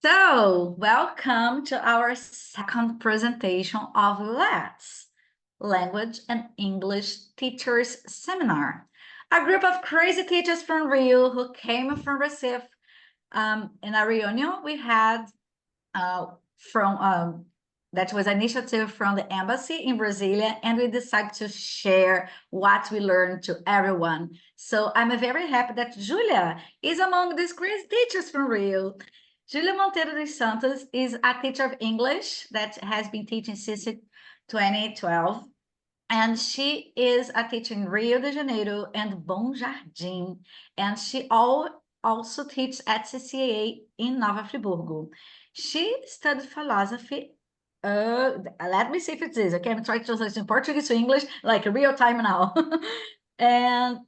So, welcome to our second presentation of LETS, Language and English Teachers Seminar. A group of crazy teachers from Rio who came from Recife. In a reunion we had that was an initiative from the embassy in Brasilia, and we decided to share what we learned to everyone. So I'm very happy that Julia is among these crazy teachers from Rio. Julia Monteiro dos Santos is a teacher of English that has been teaching since 2012. And she is a teacher in Rio de Janeiro and Bom Jardim. And she also teaches at CCAA in Nova Friburgo. She studied philosophy. Let me see if it is. Okay, I'm trying to translate in Portuguese to English, like real time now. And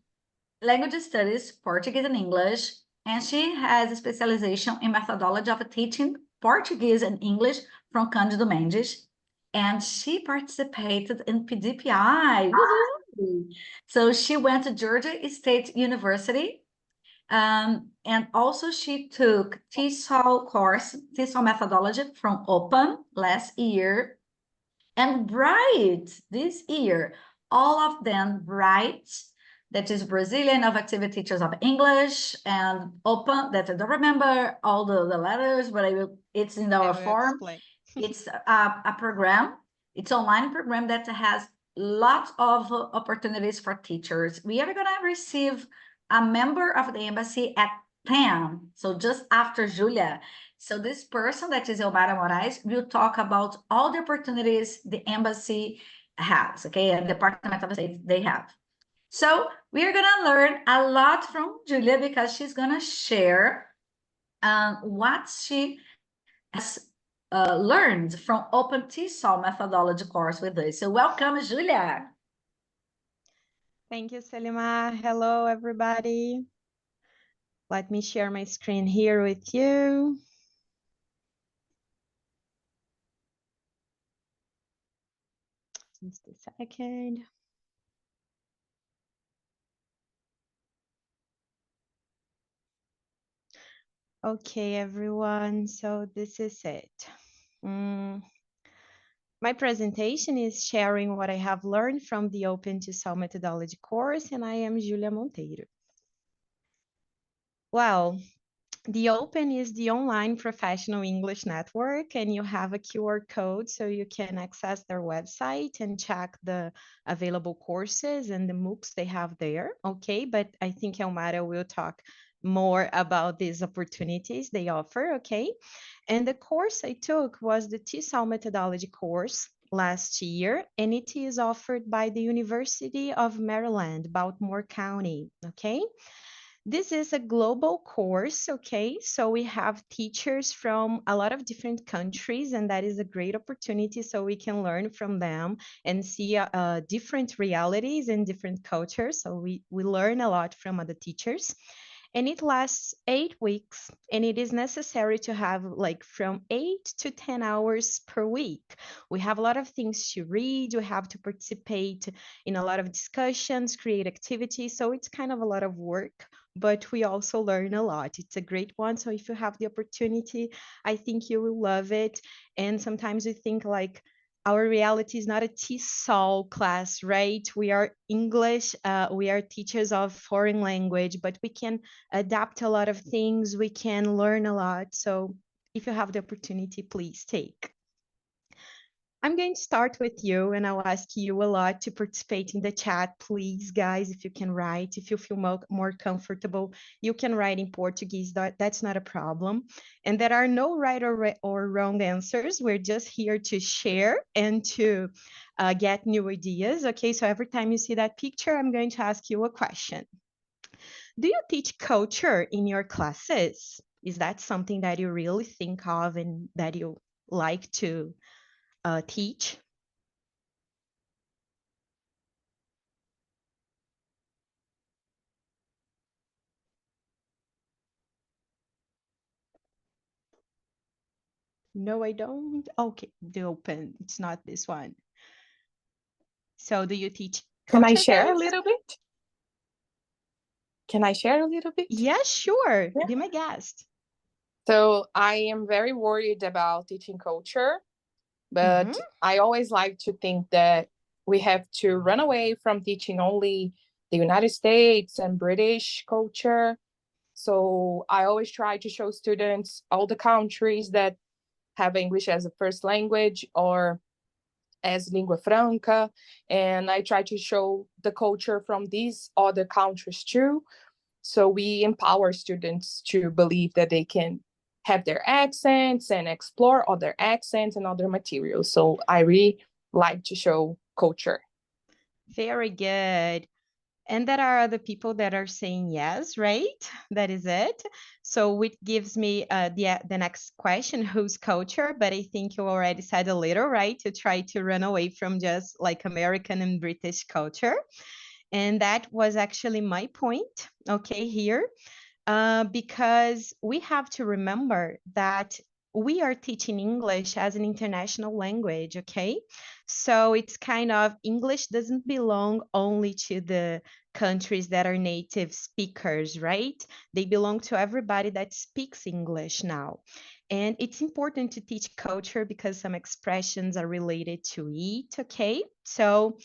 language studies, Portuguese and English. And she has a specialization in methodology of teaching Portuguese and English from Cândido Mendes. And she participated in PDPI. So she went to Georgia State University. And also she took TESOL course, TESOL Methodology from OPEN last year. And Bright this year, all of them Bright, that is Brazilian Innovative Teachers of English, and Open, that I don't remember all the letters, but it's in our form. It's a program, it's an online program that has lots of opportunities for teachers. We are gonna receive a member of the embassy at 10, so just after Julia. So this person, that is Elmara Moraes, will talk about all the opportunities the embassy has, okay, and the Department of State they have. So we are gonna learn a lot from Julia because she's gonna share what she has learned from Open TESOL Methodology course with us. So welcome, Julia. Thank you, Selima. Hello, everybody. Let me share my screen here with you. Just a second. Okay, everyone, so this is it. My presentation is sharing what I have learned from the Open TESOL Methodology course, and I am Julia Monteiro. Well, the Open is the online professional English network, and you have a QR code so you can access their website and check the available courses and the MOOCs they have there, okay? But I think Elmara will talk more about these opportunities they offer, okay? And the course I took was the TESOL Methodology course last year, and it is offered by the University of Maryland, Baltimore County, okay? This is a global course, okay? So we have teachers from a lot of different countries, and that is a great opportunity so we can learn from them and see different realities and different cultures. So we learn a lot from other teachers. And it lasts 8 weeks, and it is necessary to have like from 8 to 10 hours per week. We have a lot of things to read, we have to participate in a lot of discussions, create activities, so it's kind of a lot of work, but we also learn a lot. It's a great one, so if you have the opportunity, I think you will love it. And sometimes we think like, our reality is not a TESOL class, right? We are English, we are teachers of foreign language, but we can adapt a lot of things, we can learn a lot. So if you have the opportunity, please take. I'm going to start with you, and I'll ask you a lot to participate in the chat, please, guys. If you can write, if you feel more comfortable, you can write in Portuguese. That's not a problem. And there are no right or wrong answers. We're just here to share and to get new ideas. Okay, so every time you see that picture, I'm going to ask you a question. Do you teach culture in your classes? Is that something that you really think of and that you like to teach? No, I don't. Okay, the Open. It's not this one. So do you teach culture? Can I share a little bit? Can I share a little bit? Yeah, sure. Yeah. Be my guest. So I am very worried about teaching culture, but I always like to think that we have to run away from teaching only the United States and British culture. So I always try to show students all the countries that have English as a first language or as lingua franca, and I try to show the culture from these other countries too. So we empower students to believe that they can have their accents and explore other accents and other materials. So I really like to show culture. Very good. And there are other people that are saying yes, right? That is it. So it gives me the next question, whose culture? But I think you already said a little, right? To try to run away from just like American and British culture. And that was actually my point, okay, here. Because we have to remember that we are teaching English as an international language, okay? So it's kind of English doesn't belong only to the countries that are native speakers, right? They belong to everybody that speaks English now. And it's important to teach culture because some expressions are related to it, okay? So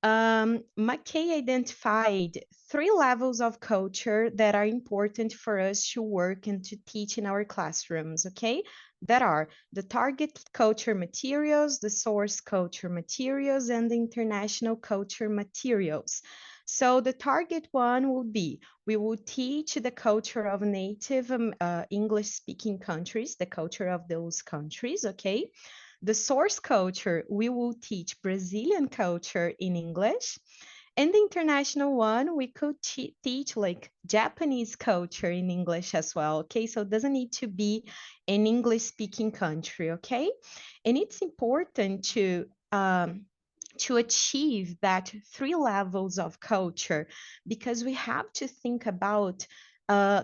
McKay identified 3 levels of culture that are important for us to work and to teach in our classrooms, okay? That are the target culture materials, the source culture materials, and the international culture materials. So the target one will be, we will teach the culture of native English-speaking countries, the culture of those countries, okay? The source culture, we will teach Brazilian culture in English. And the international one, we could teach like Japanese culture in English as well, okay? So it doesn't need to be an English-speaking country, okay? And it's important to achieve that 3 levels of culture because we have to think about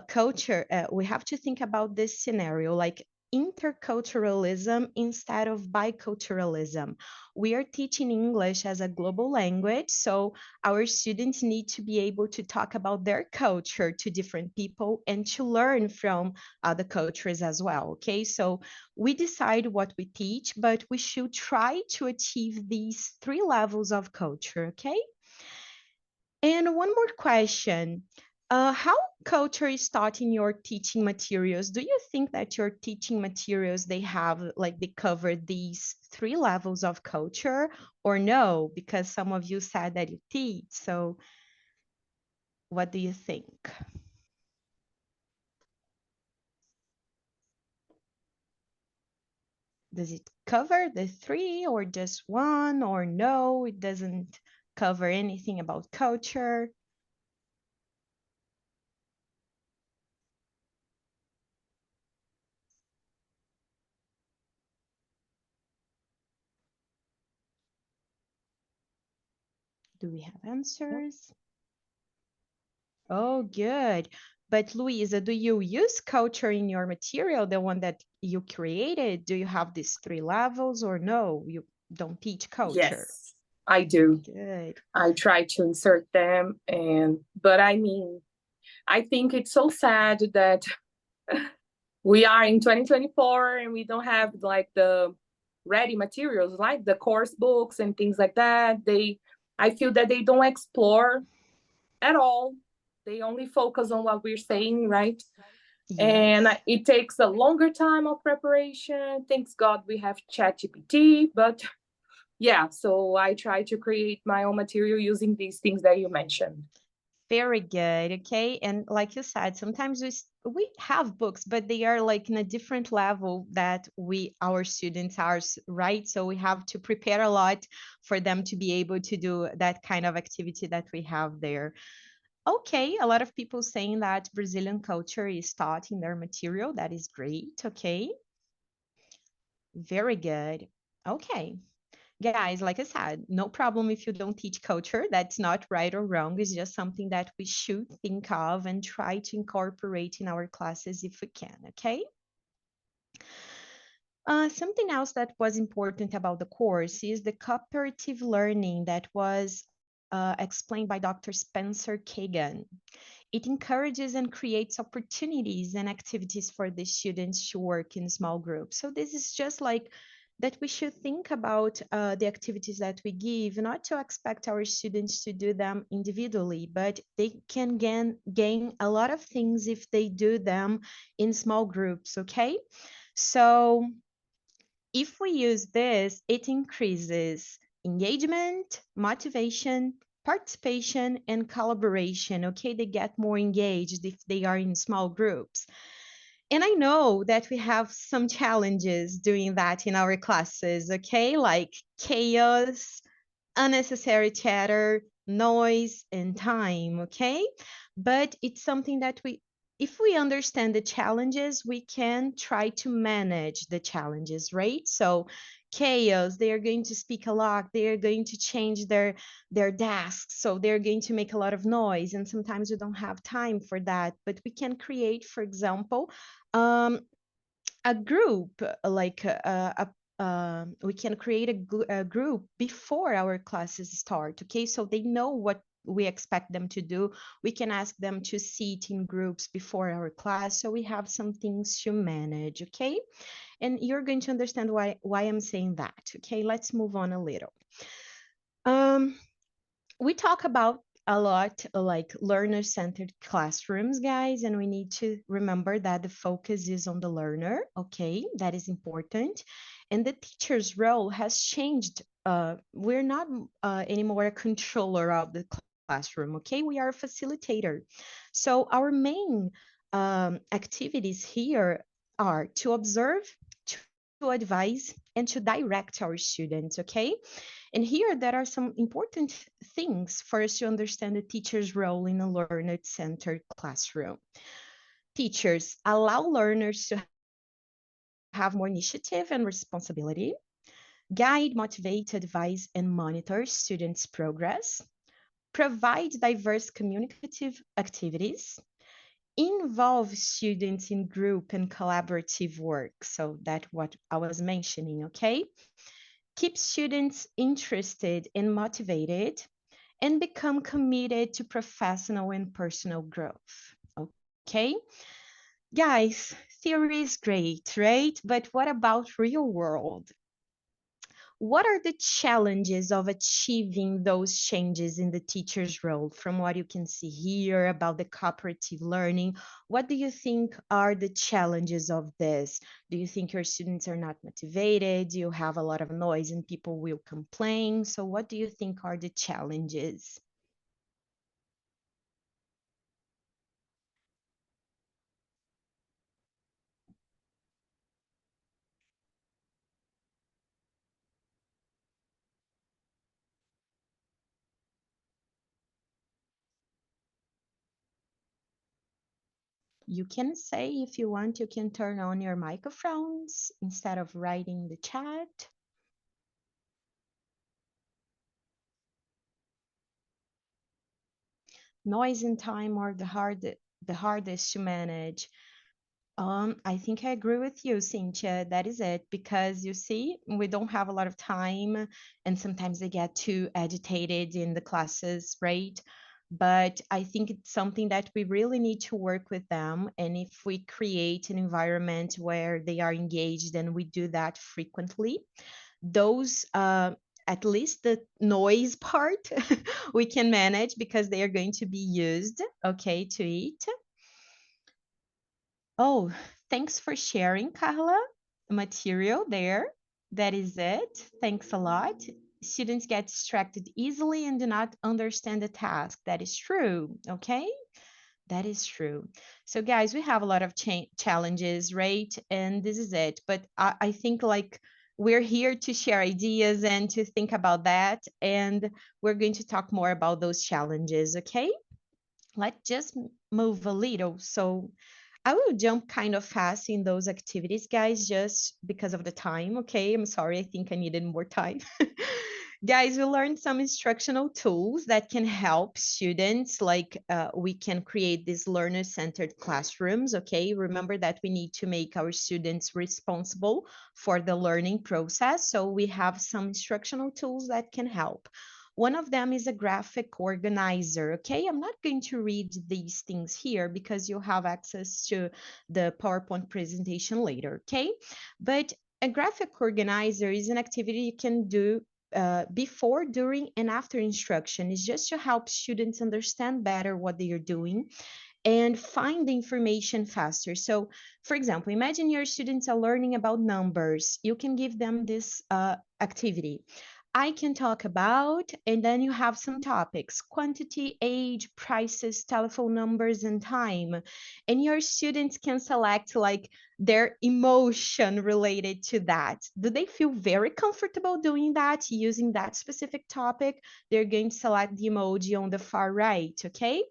culture, we have to think about this scenario, like interculturalism instead of biculturalism. We are teaching English as a global language, so our students need to be able to talk about their culture to different people and to learn from other cultures as well, okay? So we decide what we teach, but we should try to achieve these 3 levels of culture, okay? And one more question. How culture is taught in your teaching materials? Do you think that your teaching materials, they cover these 3 levels of culture or no? Because some of you said that you teach, so what do you think? Does it cover the 3 or just 1 or no? It doesn't cover anything about culture? Do we have answers? Oh, good. But Luisa, do you use culture in your material, the one that you created? Do you have these 3 levels or no? You don't teach culture? Yes, I do. Good. I try to insert them, but I mean, I think it's so sad that we are in 2024 and we don't have like the ready materials, like the course books and things like that. I feel that they don't explore at all. They only focus on what we're saying, right? Yes. And it takes a longer time of preparation. Thanks God we have ChatGPT, but yeah, so I try to create my own material using these things that you mentioned. Very good. Okay. And like you said, sometimes we have books, but they are like in a different level that our students are, right? So we have to prepare a lot for them to be able to do that kind of activity that we have there. Okay, a lot of people saying that Brazilian culture is taught in their material. That is great. Okay. Very good. Okay. Guys, like I said, no problem if you don't teach culture. That's not right or wrong. It's just something that we should think of and try to incorporate in our classes if we can, okay? Something else that was important about the course is the cooperative learning that was explained by Dr. Spencer Kagan. It encourages and creates opportunities and activities for the students to work in small groups. So this is just like that we should think about the activities that we give, not to expect our students to do them individually, but they can gain a lot of things if they do them in small groups, okay? So if we use this, it increases engagement, motivation, participation, and collaboration, okay? They get more engaged if they are in small groups. And I know that we have some challenges doing that in our classes, okay? Like chaos, unnecessary chatter, noise, and time, okay? But it's something that if we understand the challenges, we can try to manage the challenges, right? So chaos, they are going to speak a lot, they are going to change their desks, so they're going to make a lot of noise, and sometimes we don't have time for that. But we can create, for example, a group, like we can create a group before our classes start, okay? So they know what we expect them to do. We can ask them to sit in groups before our class, so we have some things to manage, okay? And you're going to understand why I'm saying that, okay? Let's move on a little. We talk about a lot like learner-centered classrooms, guys, and we need to remember that the focus is on the learner, okay? That is important. And the teacher's role has changed. We're not anymore a controller of the classroom, okay? We are a facilitator. So our main activities here are to observe, to advise, and to direct our students, okay? And here there are some important things for us to understand the teacher's role in a learner-centered classroom. Teachers allow learners to have more initiative and responsibility, guide, motivate, advise, and monitor students' progress, provide diverse communicative activities, involve students in group and collaborative work. So that's what I was mentioning, okay? Keep students interested and motivated, and become committed to professional and personal growth, okay? Guys, theory is great, right? But what about real world? What are the challenges of achieving those changes in the teacher's role? From what you can see here about the cooperative learning, what do you think are the challenges of this? Do you think your students are not motivated? Do you have a lot of noise and people will complain? So what do you think are the challenges? You can say, if you want, you can turn on your microphones instead of writing the chat. Noise and time are the hardest to manage. I think I agree with you, Cynthia. That is it, because you see, we don't have a lot of time, and sometimes they get too agitated in the classes, right? But I think it's something that we really need to work with them. And if we create an environment where they are engaged, and we do that frequently, those at least the noise part we can manage, because they are going to be used, okay, to it. Oh, thanks for sharing, Carla. Material there. That is it. Thanks a lot. Students get distracted easily and do not understand the task. That is true, okay? That is true. So guys, we have a lot of challenges, right? And this is it. But I think like we're here to share ideas and to think about that. And we're going to talk more about those challenges, okay? Let's just move a little. So I will jump kind of fast in those activities, guys, just because of the time, okay? I'm sorry, I think I needed more time. Guys, we learned some instructional tools that can help students, like we can create these learner-centered classrooms, okay? Remember that we need to make our students responsible for the learning process, so we have some instructional tools that can help. One of them is a graphic organizer, okay? I'm not going to read these things here because you'll have access to the PowerPoint presentation later, okay? But a graphic organizer is an activity you can do before, during, and after instruction. It's just to help students understand better what they are doing and find the information faster. So, for example, imagine your students are learning about numbers. You can give them this activity. I can talk about, and then you have some topics: quantity, age, prices, telephone numbers, and time. And your students can select like their emotion related to that. Do they feel very comfortable doing that, using that specific topic? They're going to select the emoji on the far right, okay?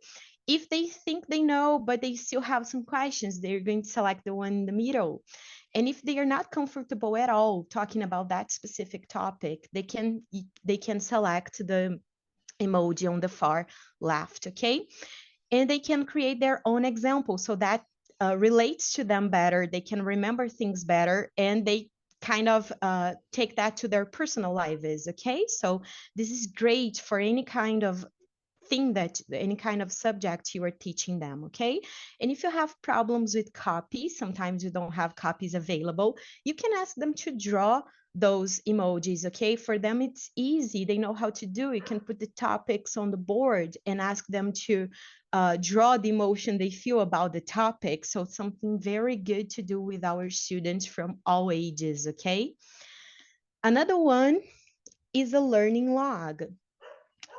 If they think they know, but they still have some questions, they're going to select the one in the middle. And if they are not comfortable at all talking about that specific topic, they can select the emoji on the far left, okay? And they can create their own example so that relates to them better. They can remember things better, and they kind of take that to their personal lives, okay? So this is great for any kind of thing, that any kind of subject you are teaching them, okay? And if you have problems with copies, sometimes you don't have copies available, you can ask them to draw those emojis, okay? For them, it's easy. They know how to do it. You can put the topics on the board and ask them to draw the emotion they feel about the topic. So it's something very good to do with our students from all ages, okay? Another one is a learning log.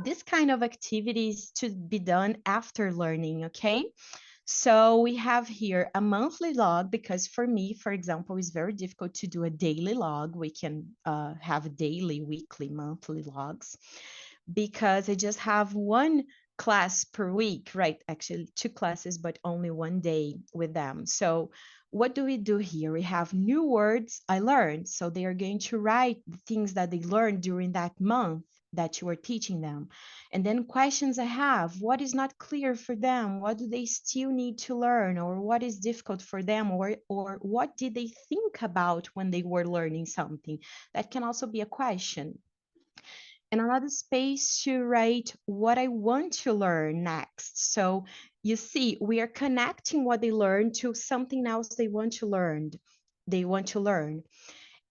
This kind of activities to be done after learning, okay? So we have here a monthly log, because for me, for example, it's very difficult to do a daily log. We can have daily, weekly, monthly logs, because I just have one class per week, right? Actually, 2 classes, but only 1 day with them. So what do we do here? We have new words I learned. So they are going to write the things that they learned during that month that you are teaching them. And then questions I have: what is not clear for them? What do they still need to learn? Or what is difficult for them? Or what did they think about when they were learning something? That can also be a question. And another space to write what I want to learn next. So you see, we are connecting what they learned to something else they want to learn.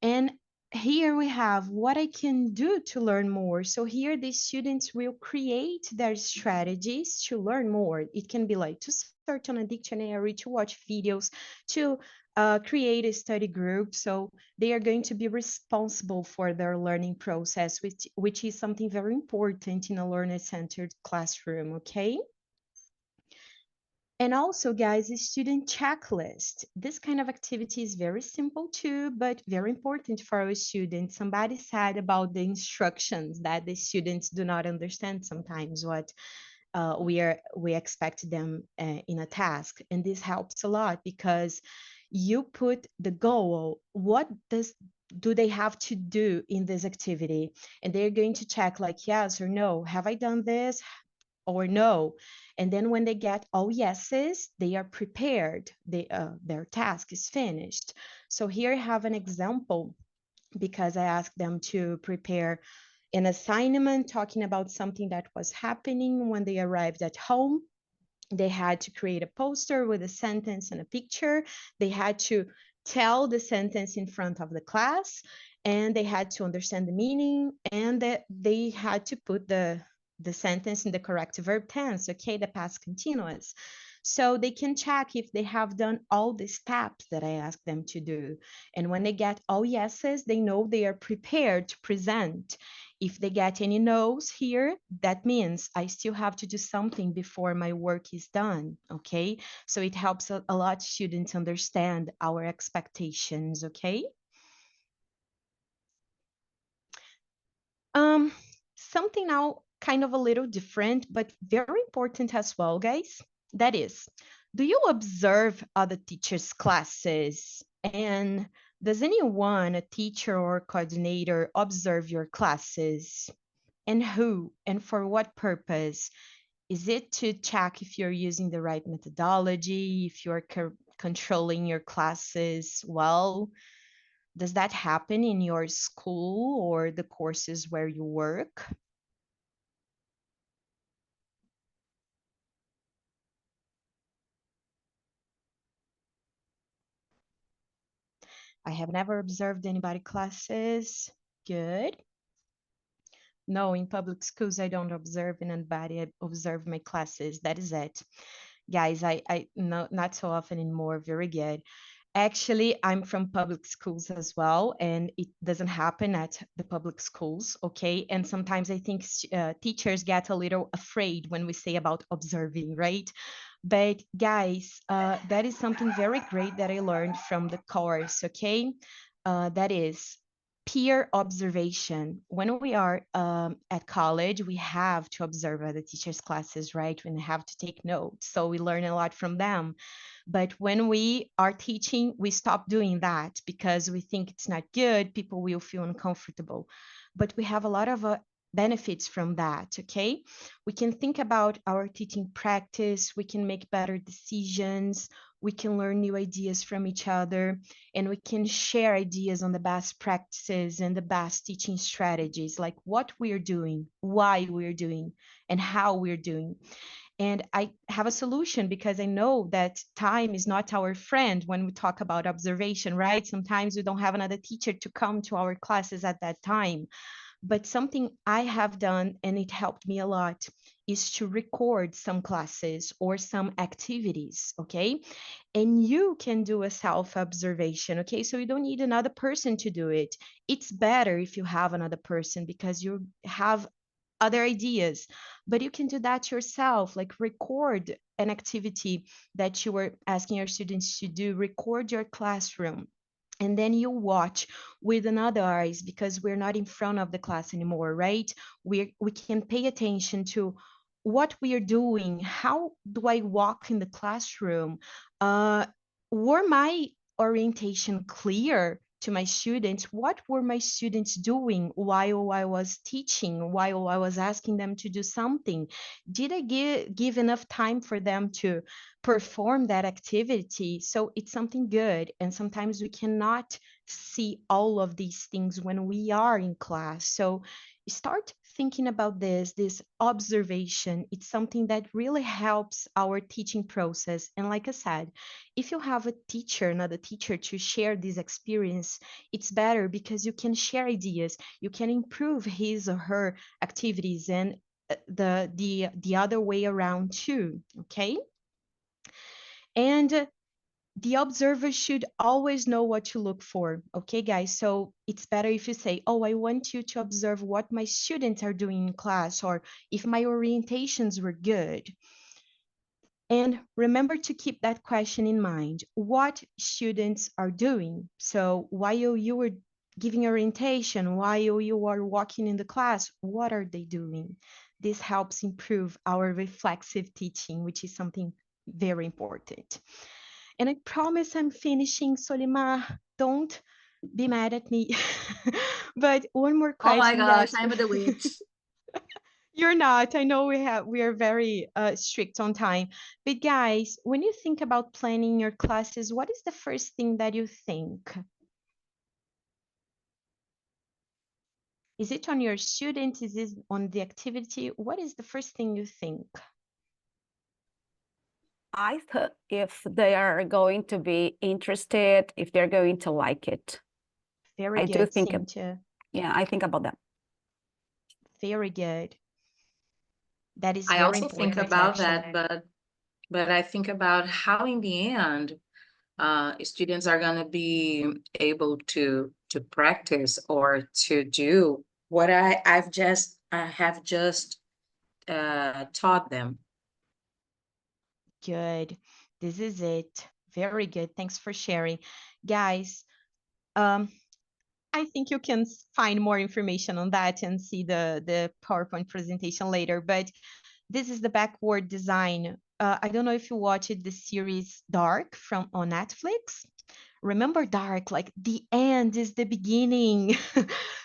And here we have what I can do to learn more. So here the students will create their strategies to learn more. It can be like to search on a dictionary, to watch videos, to create a study group. So they are going to be responsible for their learning process, which is something very important in a learner-centered classroom, okay? And also, guys, a student checklist. This kind of activity is very simple too, but very important for our students. Somebody said about the instructions that the students do not understand sometimes what we expect them in a task. And this helps a lot because you put the goal. What do they have to do in this activity? And they're going to check like yes or no. Have I done this? Or no. And then when they get all yeses, they are prepared. Their task is finished. So here I have an example, because I asked them to prepare an assignment talking about something that was happening when they arrived at home. They had to create a poster with a sentence and a picture. They had to tell the sentence in front of the class, and they had to understand the meaning, and they had to put the sentence in the correct verb tense, okay, the past continuous. So they can check if they have done all the steps that I asked them to do. And when they get all yeses, they know they are prepared to present. If they get any no's here, that means I still have to do something before my work is done, okay? So it helps a lot students understand our expectations, okay? Something now kind of a little different, but very important as well, guys. That is, do you observe other teachers' classes? And does anyone, a teacher or coordinator, observe your classes? And who and for what purpose? Is it to check if you're using the right methodology, if you're controlling your classes well? Does that happen in your school or the courses where you work? I have never observed anybody classes. Good. No, in public schools, I don't observe anybody. I observe my classes. That is it. Guys, I no, not so often anymore. Very good. Actually, I'm from public schools as well, and it doesn't happen at the public schools, okay? And sometimes I think teachers get a little afraid when we say about observing, right? But guys, that is something very great that I learned from the course, okay? That is peer observation. When we are at college, we have to observe other teachers' classes, right? We have to take notes, so we learn a lot from them. But when we are teaching, we stop doing that because we think it's not good. People will feel uncomfortable. But we have a lot of benefits from that, okay? We can think about our teaching practice. We can make better decisions. We can learn new ideas from each other, and we can share ideas on the best practices and the best teaching strategies, like what we're doing, why we're doing, and how we're doing. And I have a solution because I know that time is not our friend when we talk about observation, right? Sometimes we don't have another teacher to come to our classes at that time. But something I have done, and it helped me a lot, is to record some classes or some activities, okay? And you can do a self-observation, okay? So you don't need another person to do it. It's better if you have another person because you have other ideas, but you can do that yourself, like record an activity that you were asking your students to do, record your classroom, and then you watch with another eyes because we're not in front of the class anymore, right? We can pay attention to what we are doing. How do I walk in the classroom? Were my orientation clear to my students? What were my students doing while I was teaching, while I was asking them to do something? Did I give enough time for them to perform that activity? So it's something good. And sometimes we cannot see all of these things when we are in class. So start thinking about this observation. It's something that really helps our teaching process. And like I said, if you have a teacher, another teacher to share this experience, it's better because you can share ideas, you can improve his or her activities, and the other way around too, okay? And the observer should always know what to look for, okay, guys? So it's better if you say, oh, I want you to observe what my students are doing in class, or if my orientations were good. And remember to keep that question in mind, what students are doing. So while you were giving orientation, while you are walking in the class, what are they doing? This helps improve our reflexive teaching, which is something very important. And I promise I'm finishing, Solimar. Don't be mad at me. But one more question. Oh my gosh, guys. I'm the witch. You're not. I know we are very strict on time. But guys, when you think about planning your classes, what is the first thing that you think? Is it on your students? Is it on the activity? What is the first thing you think? I thought if they are going to be interested, if they're going to like it. Very I good, do think, Cynthia. yeah, I think about that. Very good. That is I very also think important, about actually. that, but I think about how in the end, students are going to be able to practice or to do what I have just taught them. Good. This is it. Very good. Thanks for sharing. Guys, I think you can find more information on that and see the PowerPoint presentation later, but this is the backward design. I don't know if you watched the series Dark on Netflix. Remember Dark, like the end is the beginning.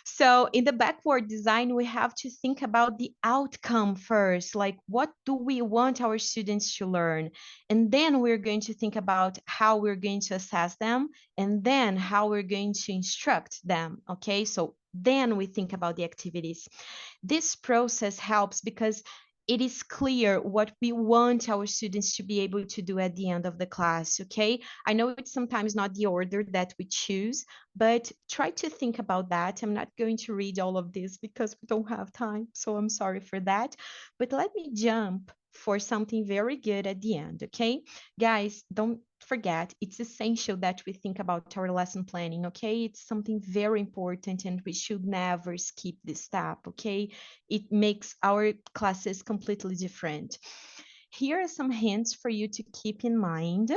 So in the backward design, we have to think about the outcome first, like what do we want our students to learn? And then we're going to think about how we're going to assess them, and then how we're going to instruct them, okay? So then we think about the activities. This process helps because it is clear what we want our students to be able to do at the end of the class, okay? I know it's sometimes not the order that we choose, but try to think about that. I'm not going to read all of this because we don't have time, so I'm sorry for that. But let me jump for something very good at the end, okay? Guys, don't forget, it's essential that we think about our lesson planning, okay? It's something very important and we should never skip this step, okay? It makes our classes completely different. Here are some hints for you to keep in mind.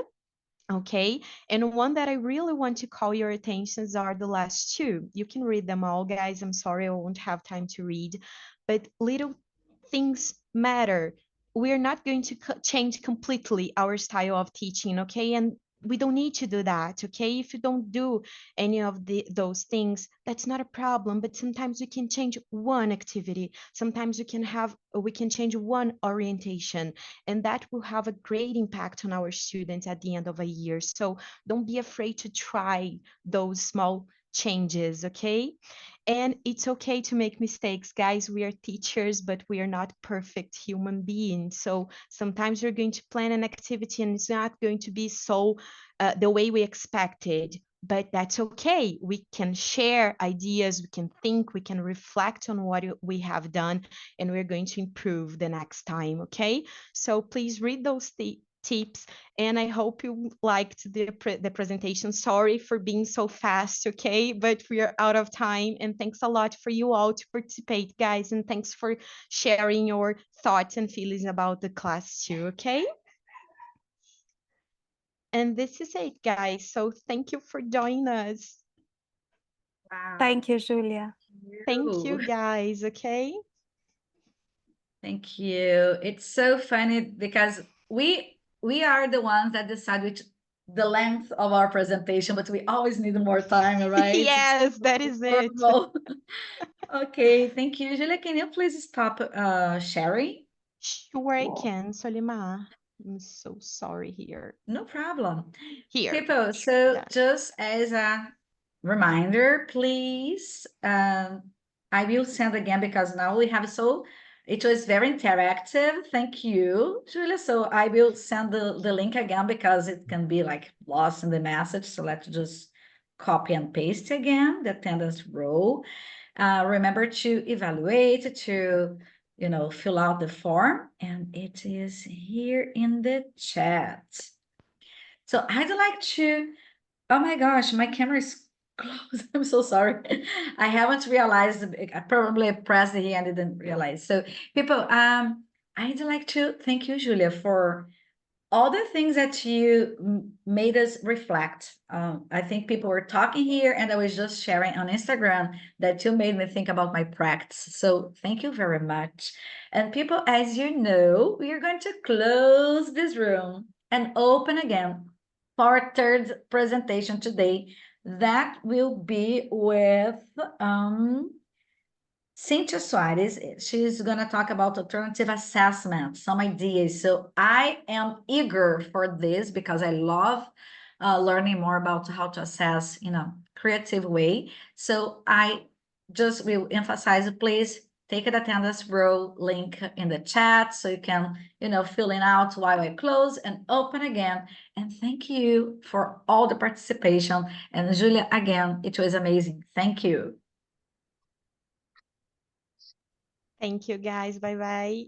Okay, and one that I really want to call your attentions are the last two. You can read them all, guys. I'm sorry I won't have time to read, but little things matter. We're not going to change completely our style of teaching, okay? And we don't need to do that, okay? If you don't do any of those things, that's not a problem, but sometimes we can change one activity. Sometimes we can change one orientation, and that will have a great impact on our students at the end of a year. So don't be afraid to try those small changes, okay? And it's okay to make mistakes, guys. We are teachers, but we are not perfect human beings. So sometimes we're going to plan an activity and it's not going to be so the way we expected, but that's okay. We can share ideas, we can think, we can reflect on what we have done, and we're going to improve the next time, okay? So please read those tips, and I hope you liked the presentation. Sorry for being so fast, okay? But we are out of time, and thanks a lot for you all to participate, guys, and thanks for sharing your thoughts and feelings about the class too, okay? And this is it, guys. So thank you for joining us. Wow. Thank you, Julia. Thank you, guys, okay? Thank you. It's so funny because we are the ones that decide the length of our presentation, but we always need more time, right? Yes, that is it. Okay, thank you. Julia, can you please stop sharing? Sure, I can, Solimar. I'm so sorry here. No problem. Here. People, so Yeah. just as a reminder, please, I will send again because now we have it was very interactive. Thank you, Julia. So I will send the link again because it can be like lost in the message. So let's just copy and paste again the attendance row. Remember to evaluate, to fill out the form, and it is here in the chat. So I'd like to, oh my gosh, my camera is closed. I'm so sorry. I haven't realized, I probably pressed it and didn't realize. So people, I'd like to thank you, Julia, for all the things that you made us reflect. I think people were talking here and I was just sharing on Instagram that you made me think about my practice. So thank you very much. And people, as you know, we are going to close this room and open again for our third presentation today. That will be with Cynthia Soares. She's going to talk about alternative assessment, some ideas. So I am eager for this because I love learning more about how to assess in a creative way. So I just will emphasize, please take an attendance row link in the chat so you can, fill it out while I close and open again. And thank you for all the participation. And Julia, again, it was amazing. Thank you. Thank you, guys. Bye-bye.